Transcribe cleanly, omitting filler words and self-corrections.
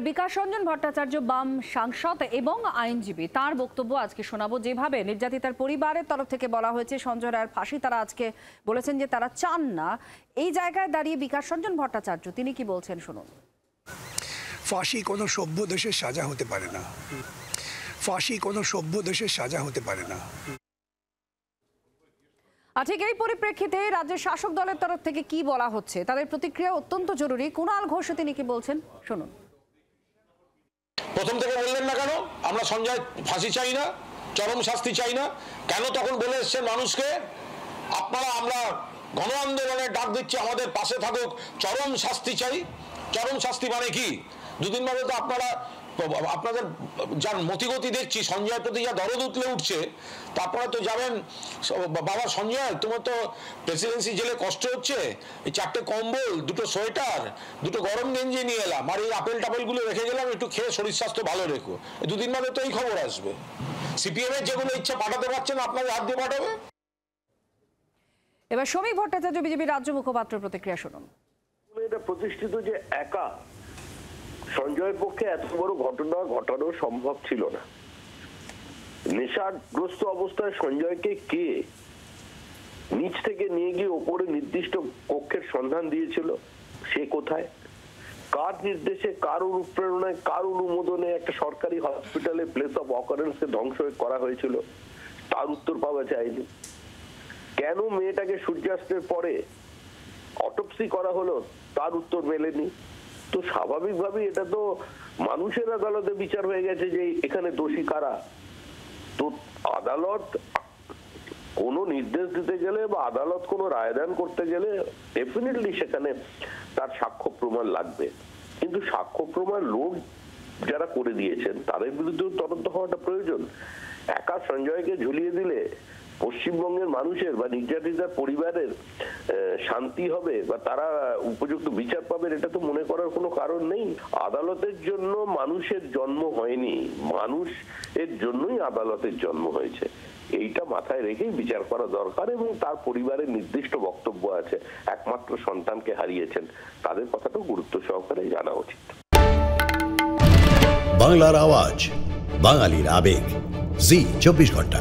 বিকাশ রঞ্জন ভট্টাচার্য বাম সাংসদ এবং আইনজীবী, তার বক্তব্য আজকে শোনাবো। যেভাবে নির্যাতিতার পরিবারের তরফ থেকে বলা হয়েছে সঞ্জয় রায়ের ফাঁসি, তারা আজকে বলেছেন যে তারা চান না। এই জায়গায় দাঁড়িয়ে বিকাশ রঞ্জন ভট্টাচার্য তিনি কি বলছেন শুনুন। ফাঁসি কোনো সভ্য দেশের সাজা হতে পারে না। ফাঁসি কোনো সভ্য দেশের সাজা হতে পারে না। ঠিক এই পরিপ্রেক্ষিতে রাজ্যের শাসক দলের তরফ থেকে কি বলা হচ্ছে, তাদের প্রতিক্রিয়া অত্যন্ত জরুরি। কুণাল ঘোষ তিনি কি বলছেন শুনুন। প্রথম থেকে বললেন না কেন আমরা সঞ্জয় ফাঁসি চাই না, চরম শাস্তি চাই না? কেন তখন বলে এসছেন মানুষকে আপনারা আমরা গণ আন্দোলনের ডাক দিচ্ছি, আমাদের পাশে থাকুক, চরম শাস্তি চাই? চরম শাস্তি মানে কি? দুদিন বাদে তো আপনাদের যার মতিগতি দেখছি, সঞ্জয়ের প্রতি যা দরদ উঠলে উঠছে, তা আপনারা তো যাবেন বাবা সঞ্জয়, তোমার তো প্রেসিডেন্সি জেলে কষ্ট হচ্ছে, এই 4টে কম্বল, 2টো সোয়েটার, 2টো গরম গেঞ্জি নিয়ে এলাম, আর এই আপেল টাপেলগুলো রেখে গেলাম, একটু খেয়ে শরীর স্বাস্থ্য ভালো রেখো। দুদিন বাদে তো এই খবর আসবে। সিপিএম এর যেগুলো ইচ্ছা পাঠাতে পারছেন, আপনাদের হাত দিয়ে পাঠাবে। এবার শ্রমিক ভট্টাচার্য বিজেপি রাজ্য মুখপাত্র প্রতিক্রিয়া শুনুন। এটা প্রতিষ্ঠিত যে একা সঞ্জয়ের পক্ষে এত বড় ঘটনা ঘটানো সম্ভব ছিল না। নেশাগ্রস্ত অবস্থায় সঞ্জয়কে কে নিচ থেকে নিয়ে গিয়ে ওপরে নির্দিষ্ট কক্ষের সন্ধান দিয়েছিল? সে কোথায়? কার নির্দেশে, কার অনুপ্রেরণায়, কার অনুমোদনে একটা সরকারি হসপিটালে প্লেস অফ অকারেন্সকে ধ্বংস করা হয়েছিল? তার উত্তর পাওয়া যায়নি। কেন মেয়েটাকে সূর্যাস্তের পরে অটোপসি করা হলো? তার উত্তর মেলেনি। তো স্বাভাবিকভাবেই এটা তো মানুষের আদালতে বিচার হয়ে গেছে যে এখানে দোষী কারা। তো আদালত কোনো নির্দেশ দিতে গেলে বা আদালত কোনো রায়দান করতে গেলে ডেফিনেটলি সেখানে তার সাক্ষ্য প্রমাণ লাগবে, কিন্তু সাক্ষ্য প্রমাণ লোক যারা করে দিয়েছেন তাদের বিরুদ্ধে তদন্ত হওয়াটা প্রয়োজন। একা সঞ্জয়কে ঝুলিয়ে দিলে পশ্চিমবঙ্গের মানুষের বা নির্যাতিতার পরিবারের শান্তি হবে বা তারা উপযুক্ত বিচার পাবেন, এটা তো মনে করার কোনো কারণ নেই। আদালতের জন্য মানুষের জন্ম হয়নি, মানুষের জন্যই আদালতের জন্ম হয়েছে। এইটা মাথায় রেখেই বিচার করা দরকার। এবং তার পরিবারের নির্দিষ্ট বক্তব্য আছে, একমাত্র সন্তানকে হারিয়েছেন, তাদের কথাটা গুরুত্ব সহকারে জানা উচিত। বাংলার আওয়াজ, বাঙালির আবেগ, জি 24 ঘন্টা।